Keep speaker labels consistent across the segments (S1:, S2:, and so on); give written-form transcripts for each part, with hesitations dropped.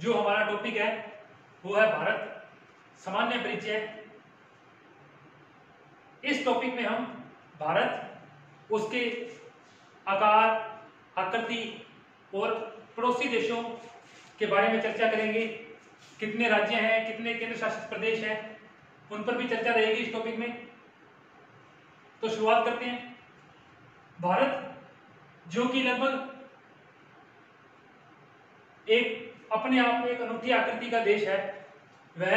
S1: जो हमारा टॉपिक है वो है भारत सामान्य परिचय। इस टॉपिक में हम भारत, उसके आकार, आकृति और पड़ोसी देशों के बारे में चर्चा करेंगे। कितने राज्य हैं, कितने केंद्र शासित प्रदेश हैं, उन पर भी चर्चा रहेगी इस टॉपिक में। तो शुरुआत करते हैं। भारत जो कि लगभग एक अपने आप में एक अनूठी आकृति का देश है, वह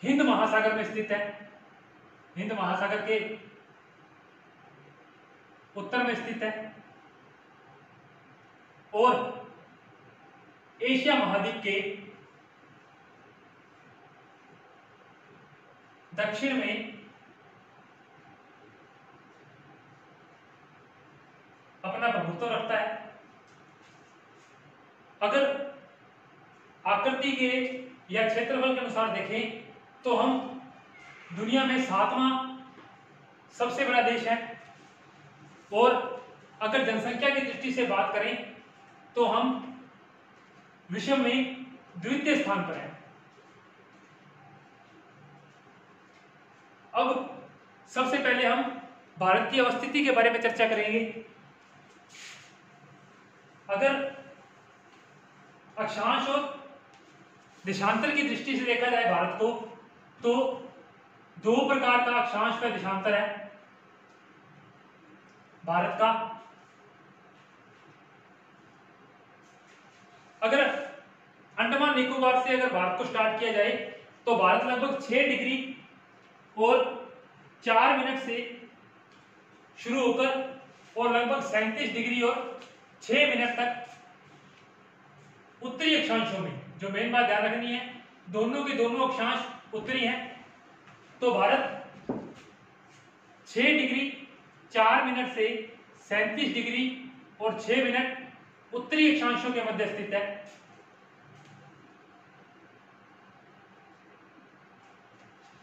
S1: हिंद महासागर में स्थित है। हिंद महासागर के उत्तर में स्थित है और एशिया महाद्वीप के दक्षिण में अपना प्रभुत्व रखता है। अगर आकृति के या क्षेत्रफल के अनुसार देखें तो हम दुनिया में 7वां सबसे बड़ा देश है और अगर जनसंख्या की दृष्टि से बात करें तो हम विश्व में द्वितीय स्थान पर हैं। अब सबसे पहले हम भारत की अवस्थिति के बारे में चर्चा करेंगे। अगर अक्षांश और देशांतर की दृष्टि से देखा जाए भारत को, तो दो प्रकार का अक्षांश व देशांतर है भारत का। अगर अंडमान निकोबार से अगर भारत को स्टार्ट किया जाए तो भारत लगभग 6 डिग्री और 4 मिनट से शुरू होकर और लगभग 37 डिग्री और 6 मिनट तक उत्तरी अक्षांशों में, जो मेन बात ध्यान रखनी है, दोनों के दोनों अक्षांश उत्तरी हैं। तो भारत 6 डिग्री 4 मिनट से 37 डिग्री और 6 मिनट उत्तरी अक्षांशों के मध्य स्थित है।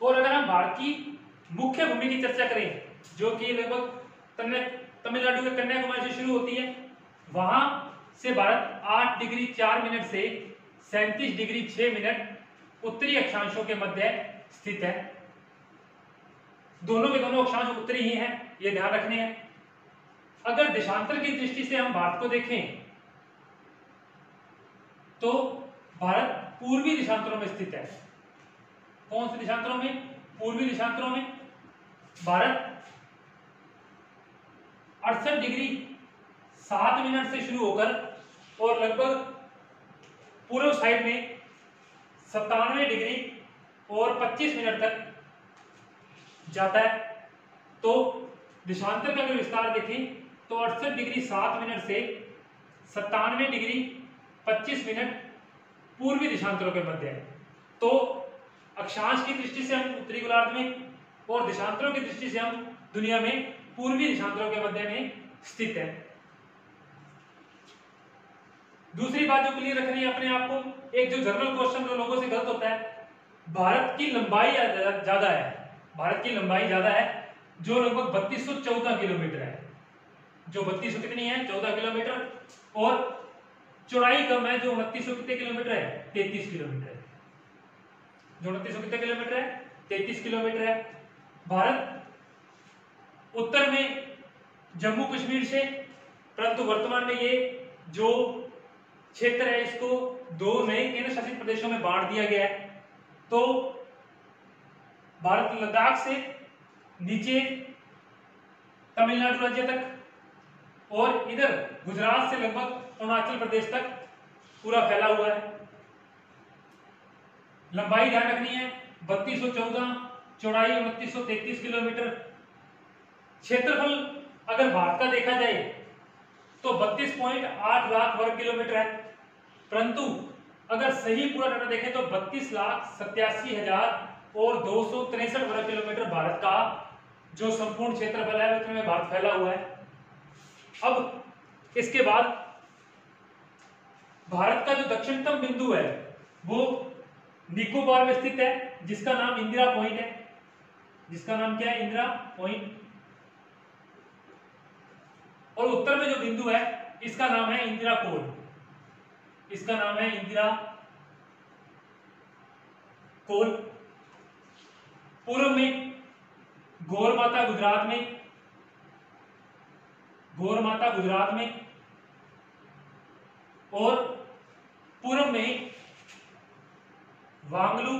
S1: और अगर हम भारत की मुख्य भूमि की चर्चा करें, जो कि लगभग तमिलनाडु के कन्याकुमारी से शुरू होती है, वहां से भारत 8 डिग्री 4 मिनट से 37 डिग्री 6 मिनट उत्तरी अक्षांशों के मध्य स्थित है। दोनों के दोनों अक्षांश उत्तरी ही हैं, ये ध्यान रखने हैं। अगर देशांतर की दृष्टि से हम भारत को देखें तो भारत पूर्वी देशांतरों में स्थित है। कौन से देशांतरों में? पूर्वी देशांतरों में भारत 68 डिग्री 7 मिनट से शुरू होकर और लगभग पूर्व साइड में 97 डिग्री और 25 मिनट तक जाता है। तो देशांतर का अगर विस्तार देखें तो 68 डिग्री 7 मिनट से 97 डिग्री 25 मिनट पूर्वी देशांतरों के मध्य है। तो अक्षांश की दृष्टि से हम उत्तरी गोलार्ध में और देशांतरों की दृष्टि से हम दुनिया में पूर्वी देशांतरों के मध्य में स्थित है। दूसरी बात जो क्लियर रखनी है अपने आप को, एक जो जनरल क्वेश्चन जो लोगों से गलत होता है, भारत की लंबाई ज्यादा है। भारत की लंबाई ज्यादा है जो लगभग 3214 किलोमीटर है। जो 3200 कितनी है? 14 किलोमीटर। और चौड़ाई कम है, जो 2900 कितने किलोमीटर है? 33 किलोमीटर है। जो 2900 कितने किलोमीटर है? 33 किलोमीटर है। भारत उत्तर में जम्मू कश्मीर से, परंतु वर्तमान में ये जो क्षेत्र है इसको 2 नए केंद्र शासित प्रदेशों में बांट दिया गया है। तो भारत लद्दाख से नीचे तमिलनाडु राज्य तक और इधर गुजरात से लगभग अरुणाचल प्रदेश तक पूरा फैला हुआ है। लंबाई ध्यान रखनी है 3214, चौड़ाई 2933 किलोमीटर। क्षेत्रफल अगर भारत का देखा जाए तो 32.8 लाख वर्ग किलोमीटर है, परंतु अगर सही पूरा डाटा देखें तो 32,87,263 वर्ग किलोमीटर भारत का जो संपूर्ण क्षेत्रफल है उसमें भारत फैला हुआ है। अब इसके बाद भारत का जो दक्षिणतम बिंदु है वो निकोबार में स्थित है, जिसका नाम इंदिरा पॉइंट है। जिसका नाम क्या है? इंदिरा पॉइंट। और उत्तर में जो बिंदु है इसका नाम है इंदिरा कोल। इसका नाम है इंदिरा कोल। पूर्व में गौरमाता गुजरात में, गौरमाता गुजरात में, और पूर्व में वांगलू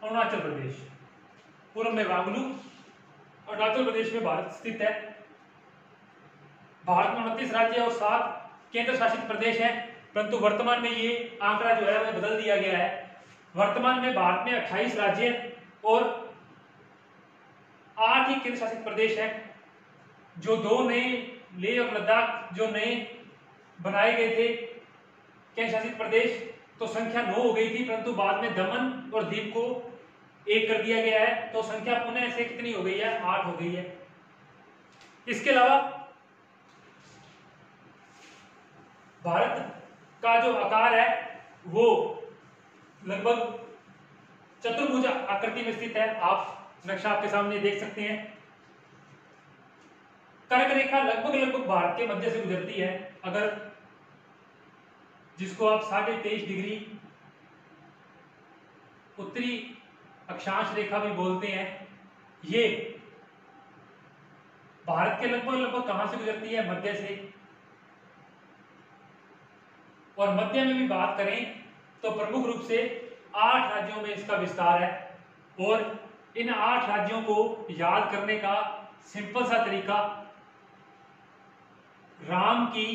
S1: अरुणाचल प्रदेश। पूर्व में वांगलू अरुणाचल प्रदेश में भारत स्थित है। भारत में 29 राज्य और 7 केंद्र शासित प्रदेश है, परंतु वर्तमान में ये आंकड़ा जो है वो बदल दिया गया है। वर्तमान में भारत में 28 राज्य और 8 ही केंद्र शासित प्रदेश है। जो 2 नए लेह और लद्दाख जो नए बनाए गए थे केंद्र शासित प्रदेश, तो संख्या 9 हो गई थी, परंतु बाद में दमन और दीव को 1 कर दिया गया है, तो संख्या पुनः से कितनी हो गई है, 8 हो गई है। इसके अलावा भारत का जो आकार है वो लगभग चतुर्भुज आकृति में स्थित है। आप नक्शा आपके सामने देख सकते हैं। कर्क रेखा लगभग भारत के मध्य से गुजरती है। अगर जिसको आप 23.5 डिग्री उत्तरी अक्षांश रेखा भी बोलते हैं, ये भारत के लगभग कहां से गुजरती है, मध्य से। और मध्य में भी बात करें तो प्रमुख रूप से 8 राज्यों में इसका विस्तार है। और इन 8 राज्यों को याद करने का सिंपल सा तरीका राम की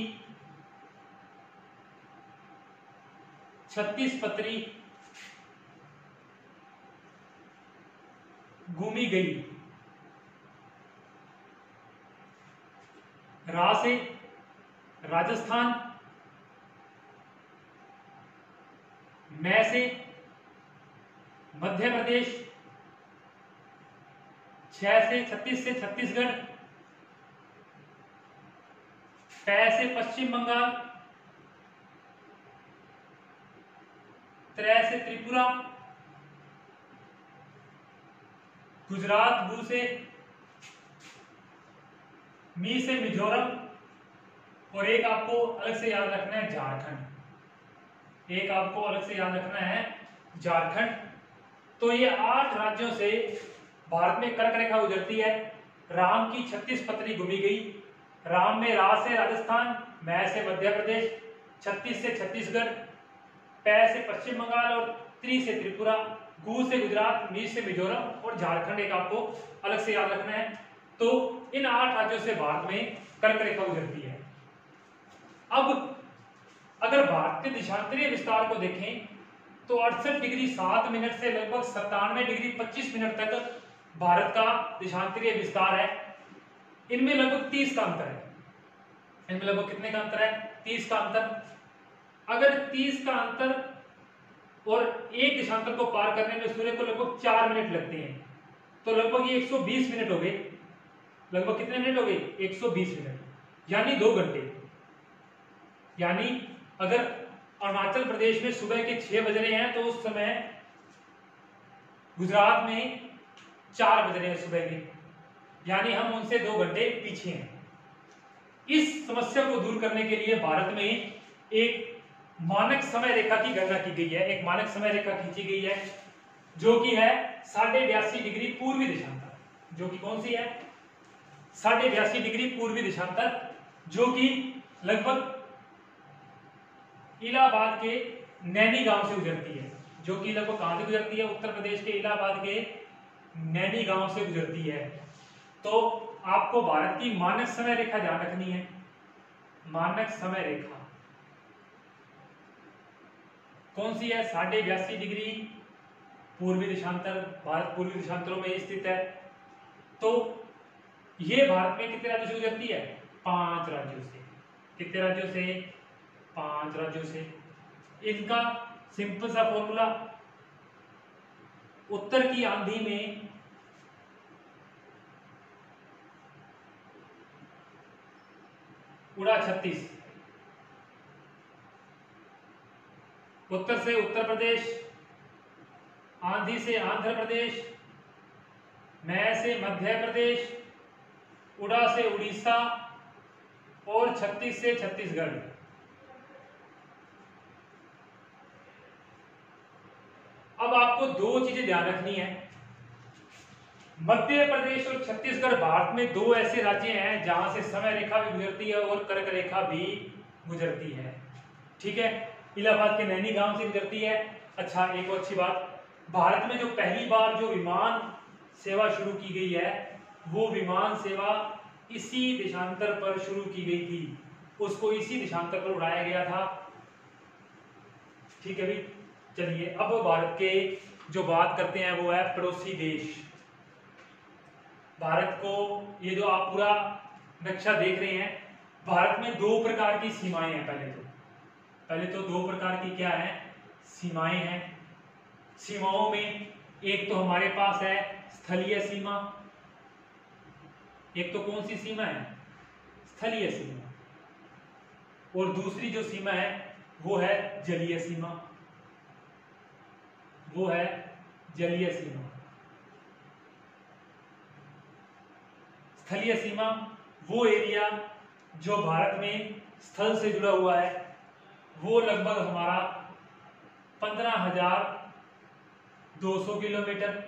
S1: 36 पत्री घूमी गई। रा से राजस्थान, मैं से मध्य प्रदेश, 6 से 36 से छत्तीसगढ़, पै से पश्चिम बंगाल, 3 से त्रिपुरा, गुजरात, गु से, मी से मिजोरम, और एक आपको अलग से याद रखना है झारखंड। एक आपको अलग से याद रखना है झारखंड। तो ये 8 राज्यों से भारत में कर्क रेखा गुजरती है। राम की 36 पत्री घूमी गई। राम में रा से राजस्थान, मैं से मध्य प्रदेश, 36 से छत्तीसगढ़, पै से पश्चिम बंगाल और त्रि से त्रिपुरा, गु से गुजरात, मी से मिजोरम और झारखंड एक आपको अलग से याद रखना है। तो इन 8 राज्यों से भारत में कर्क रेखा गुजरती है। अब अगर भारत के देशांतरीय विस्तार को देखें तो 68 डिग्री 7 मिनट से लगभग 97 डिग्री 25 मिनट तक भारत का देशांतरीय विस्तार है। इनमें लगभग 30 का अंतर है। इनमें लगभग कितने का अंतर है, 30 का अंतर। अगर 30 का अंतर और एक देशांतर को पार करने में सूर्य को लगभग 4 मिनट लगते हैं, तो लगभग ये 120 मिनट हो गए। लगभग कितने मिनट हो गए, 120 मिनट, यानी 2 घंटे। यानी अगर अरुणाचल प्रदेश में सुबह के 6 बज रहे हैं तो उस समय गुजरात में 4 बज रहे हैं सुबह के, यानी हम उनसे 2 घंटे पीछे हैं। इस समस्या को दूर करने के लिए भारत में एक मानक समय रेखा की गणना की गई है। एक मानक समय रेखा खींची गई है जो कि है 82.5 डिग्री पूर्वी देशांतर। जो कि कौन सी है, 82.5 डिग्री पूर्वी देशांतर, जो कि लगभग इलाहाबाद के नैनी गांव से गुजरती है। जो कि लगभग कहां से गुजरती है, उत्तर प्रदेश के इलाहाबाद के नैनी गांव से गुजरती है। तो आपको भारत की मानक समय रेखा ध्यान रखनी है। मानक समय रेखा कौन सी है, 82.5 डिग्री पूर्वी देशांतर। भारत पूर्वी देशांतरों में स्थित है। तो ये भारत में कितने राज्यों से गुजरती है, 5 राज्यों से। कितने राज्यों से, 5 राज्यों से। इनका सिंपल सा फॉर्मूला, उत्तर की आंधी में उड़ा 36, उत्तर से उत्तर प्रदेश, आंधी से आंध्र प्रदेश, मैं से मध्य प्रदेश, उड़ा से उड़ीसा और 36 से छत्तीसगढ़। अब आपको दो चीजें ध्यान रखनी है। मध्य प्रदेश और छत्तीसगढ़ भारत में दो ऐसे राज्य हैं जहां से समय रेखा भी गुजरती है और कर्क रेखा भी गुजरती है। ठीक है, इलाहाबाद के नैनी गांव से गुजरती है। अच्छा, एक और अच्छी बात, भारत में जो पहली बार जो विमान सेवा शुरू की गई है वो विमान सेवा इसी देशांतर पर शुरू की गई थी, उसको इसी देशांतर पर उड़ाया गया था। ठीक है भी। चलिए अब भारत के जो बात करते हैं वो है पड़ोसी देश। भारत को ये जो आप पूरा नक्शा देख रहे हैं, भारत में दो प्रकार की सीमाएं हैं। पहले तो दो प्रकार की क्या है, सीमाएं हैं। सीमाओं में एक तो हमारे पास है स्थलीय सीमा। एक तो कौन सी सीमा है, स्थलीय सीमा, और दूसरी जो सीमा है वो है जलीय सीमा। वो है जलीय सीमा। स्थलीय सीमा वो एरिया जो भारत में स्थल से जुड़ा हुआ है, वो लगभग हमारा 15,200 किलोमीटर।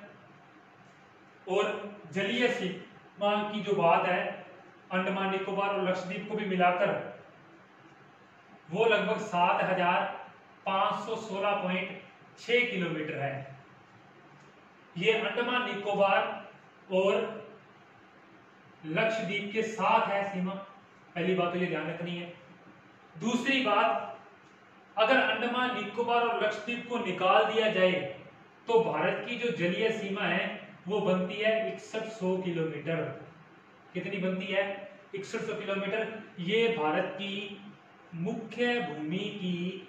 S1: और जलीय सीमा की जो बात है, अंडमान निकोबार और लक्षद्वीप को भी मिलाकर वो लगभग 7,516.6 किलोमीटर है। ये अंडमान निकोबार और लक्षद्वीप के साथ है सीमा। पहली बात तो ये ध्यान रखनी है। दूसरी बात, अगर अंडमान निकोबार और लक्षद्वीप को निकाल दिया जाए तो भारत की जो जलीय सीमा है वो बनती है 6100 किलोमीटर। कितनी बनती है, 6100 किलोमीटर। ये भारत की मुख्य भूमि की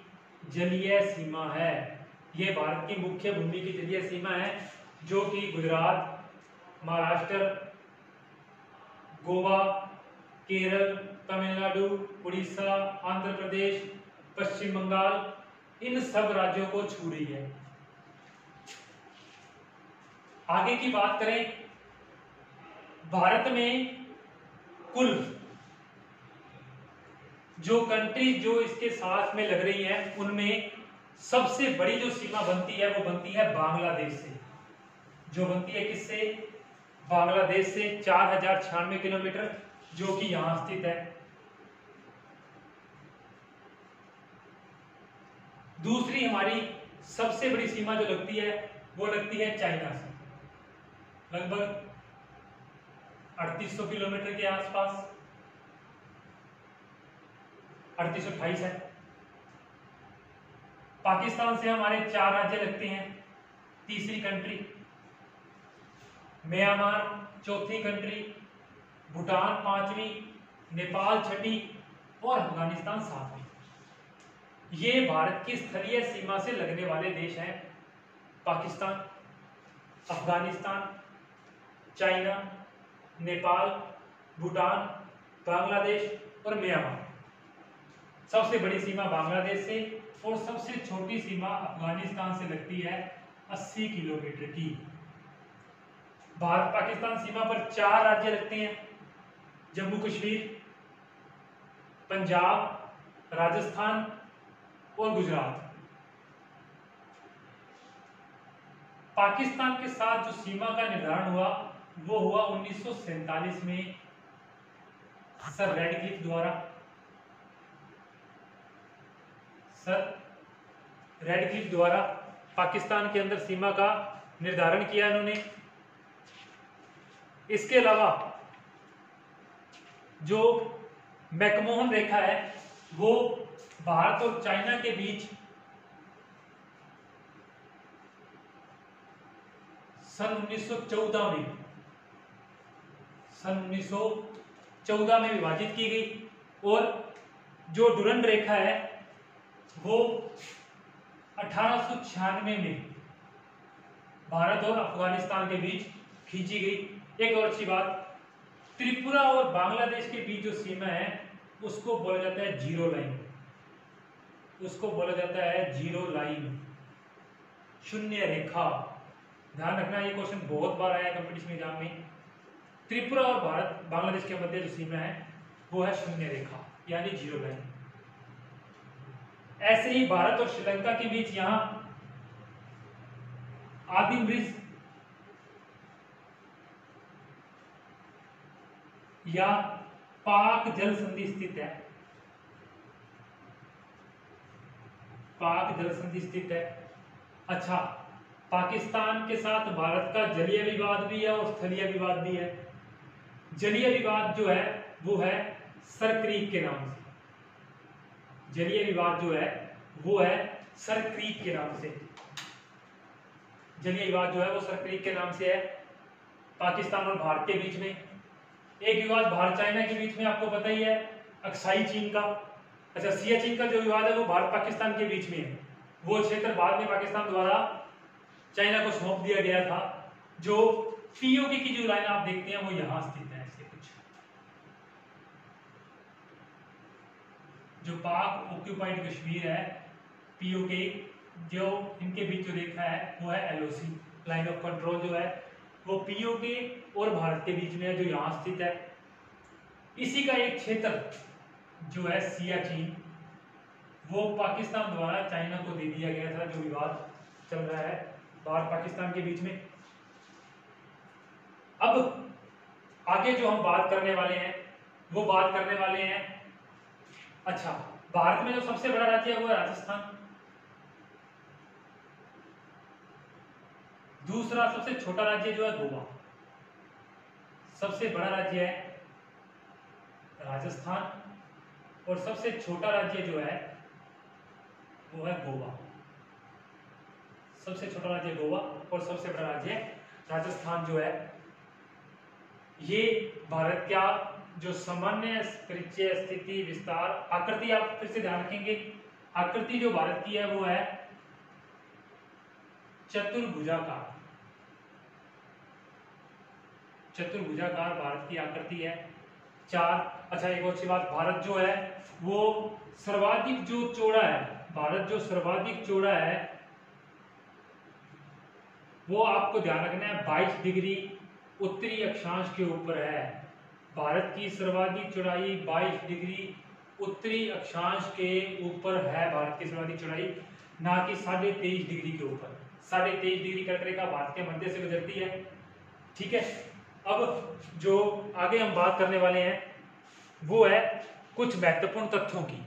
S1: जलीय सीमा है। ये भारत की मुख्य भूमि की जलीय सीमा है, जो कि गुजरात, महाराष्ट्र, गोवा, केरल, तमिलनाडु, उड़ीसा, आंध्र प्रदेश, पश्चिम बंगाल, इन सब राज्यों को छू रही है। आगे की बात करें, भारत में कुल जो कंट्री जो इसके साथ में लग रही है उनमें सबसे बड़ी जो सीमा बनती है वो बनती है बांग्लादेश से। जो बनती है किससे, बांग्लादेश से 4096 किलोमीटर, जो कि यहां स्थित है। दूसरी हमारी सबसे बड़ी सीमा जो लगती है वो लगती है चाइना से, लगभग 3800 किलोमीटर के आसपास, 3828 है। पाकिस्तान से हमारे 4 राज्य लगते हैं। तीसरी कंट्री म्यांमार, चौथी कंट्री भूटान, पांचवी नेपाल, छठी और अफगानिस्तान सातवीं। ये भारत की स्थलीय सीमा से लगने वाले देश हैं। पाकिस्तान, अफगानिस्तान, चाइना, नेपाल, भूटान, बांग्लादेश और म्यांमार। सबसे बड़ी सीमा बांग्लादेश से और सबसे छोटी सीमा अफगानिस्तान से लगती है 80 किलोमीटर की। भारत पाकिस्तान सीमा पर 4 राज्य लगते हैं, जम्मू कश्मीर, पंजाब, राजस्थान और गुजरात। पाकिस्तान के साथ जो सीमा का निर्धारण हुआ वो हुआ 1947 में सर रेडक्लिफ द्वारा। सर रेडक्लिफ द्वारा पाकिस्तान के अंदर सीमा का निर्धारण किया इन्होंने। इसके अलावा जो मैकमोहन रेखा है वो भारत और चाइना के बीच सन 1914 में विभाजित की गई। और जो डुरंड रेखा है वो 1896 में भारत और अफगानिस्तान के बीच खींची गई। एक और अच्छी बात, त्रिपुरा और बांग्लादेश के बीच जो सीमा है उसको बोला जाता है जीरो लाइन। उसको बोला जाता है जीरो लाइन, शून्य रेखा। ध्यान रखना, ये क्वेश्चन बहुत बार आया कंपटीशन एग्जाम में। त्रिपुरा और भारत बांग्लादेश के मध्य जो सीमा है वो है शून्य रेखा, यानी जीरो लाइन। ऐसे ही भारत और श्रीलंका के बीच यहाँ आदिम ब्रिज या पाक जल संधि स्थित है, पाक जल संधि स्थित है। अच्छा, पाकिस्तान के साथ भारत का जलीय विवाद भी है और स्थलीय विवाद भी है। जलीय विवाद जो है वो है सर क्रीक के नाम से, जलीय विवाद जो है वो है सर क्रीक के नाम से, जलीय विवाद जो है वो सर क्रीक के नाम से है पाकिस्तान और भारत के बीच में। एक विवाद भारत चाइना के बीच में आपको पता ही है, अक्साई चीन का। अच्छा, सियाचिन का जो विवाद है वो भारत पाकिस्तान के बीच में है। वो क्षेत्र बाद में पाकिस्तान द्वारा चाइना को सौंप दिया गया था। जो पीओके की जो लाइन आप देखते हैं वो यहां स्थित है, ऐसे कुछ। जो पाक ऑक्यूपाइड कश्मीर है, पीओके, जो इनके बीच जो रेखा है वो है एलओसी, लाइन ऑफ कंट्रोल जो है वो पीओके और भारत के बीच में है, जो यहां स्थित है। इसी का एक क्षेत्र जो है सियाचिन, वो पाकिस्तान द्वारा चाइना को दे दिया गया था। जो विवाद चल रहा है भारत पाकिस्तान के बीच में। अब आगे जो हम बात करने वाले हैं वो बात करने वाले हैं, अच्छा, भारत में जो सबसे बड़ा राज्य है वो है राजस्थान। दूसरा सबसे छोटा राज्य जो है गोवा। सबसे बड़ा राज्य है राजस्थान और सबसे छोटा राज्य जो है वो है गोवा। सबसे छोटा राज्य गोवा और सबसे बड़ा राज्य राजस्थान जो है। ये भारत का जो सामान्य परिचय, स्थिति, विस्तार, आकृति आप फिर से ध्यान रखेंगे। आकृति जो भारत की है वो है चतुर्भुजाकार। चतुर्भुजाकार भारत की आकृति है। चार, अच्छा एक और अच्छी बात, भारत जो है वो सर्वाधिक जो चौड़ा है, भारत जो सर्वाधिक चौड़ा है वो आपको ध्यान रखना है 22 डिग्री उत्तरी अक्षांश के ऊपर है। भारत की सर्वाधिक चौड़ाई 22 डिग्री उत्तरी अक्षांश के ऊपर है। भारत की सर्वाधिक चौड़ाई, ना कि 23.5 डिग्री के ऊपर। 23.5 डिग्री कर्क रेखा भारत के मध्य से गुजरती है। ठीक है, अब जो आगे हम बात करने वाले हैं वो है कुछ महत्वपूर्ण तथ्यों की।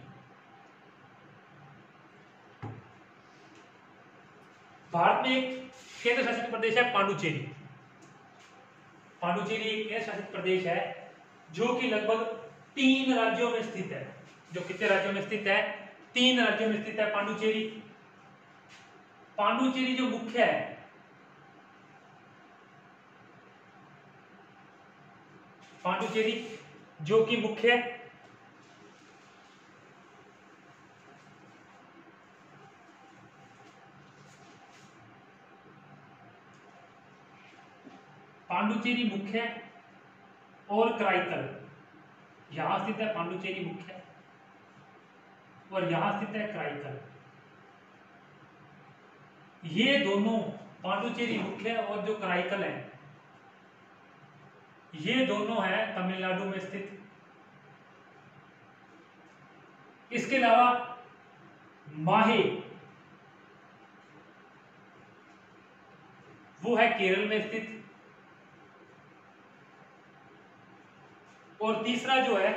S1: भारत में एक केंद्र शासित प्रदेश है पांडुचेरी। पांडुचेरी एक केंद्र शासित प्रदेश है जो कि लगभग 3 राज्यों में स्थित है। जो कितने राज्यों में स्थित है? 3 राज्यों में स्थित है पांडुचेरी। पांडुचेरी जो मुख्य है, पांडुचेरी जो कि मुख्य है पांडुचेरी मुख्य और कराईकल, यहां स्थित है पांडुचेरी मुख्य और यहां स्थित है कराईकल। ये दोनों, पांडुचेरी मुख्य और जो कराईकल है, ये दोनों है तमिलनाडु में स्थित। इसके अलावा माहे वो है केरल में स्थित। और तीसरा जो है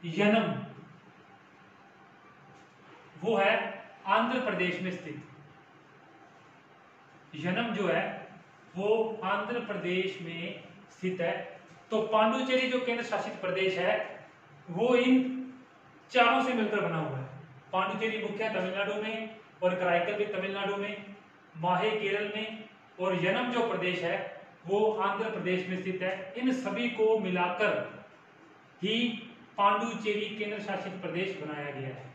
S1: यनम, वो है आंध्र प्रदेश में स्थित। यनम जो है वो आंध्र प्रदेश में स्थित है। तो पांडुचेरी जो केंद्र शासित प्रदेश है वो इन चारों से मिलकर बना हुआ है। पांडुचेरी मुख्य तमिलनाडु में और कराईकल भी तमिलनाडु में, माहे केरल में और यनम जो प्रदेश है वो आंध्र प्रदेश में स्थित है। इन सभी को मिलाकर ही पांडुचेरी केंद्र शासित प्रदेश बनाया गया है।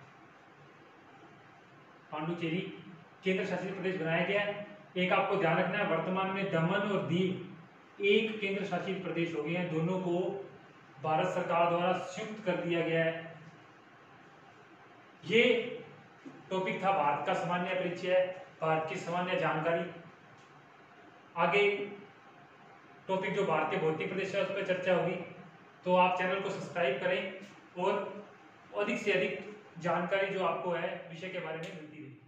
S1: पांडुचेरी केंद्र शासित प्रदेश बनाया गया है। एक आपको ध्यान रखना है, वर्तमान में दमन और दीव एक केंद्र शासित प्रदेश हो गए हैं। दोनों को भारत सरकार द्वारा संयुक्त कर दिया गया है। ये टॉपिक था भारत का सामान्य परिचय, भारत की सामान्य जानकारी। आगे टॉपिक जो भारत के भौतिक प्रदेश है उस पर चर्चा होगी। तो आप चैनल को सब्सक्राइब करें और अधिक से अधिक जानकारी जो आपको है विषय के बारे में मिलती रहे।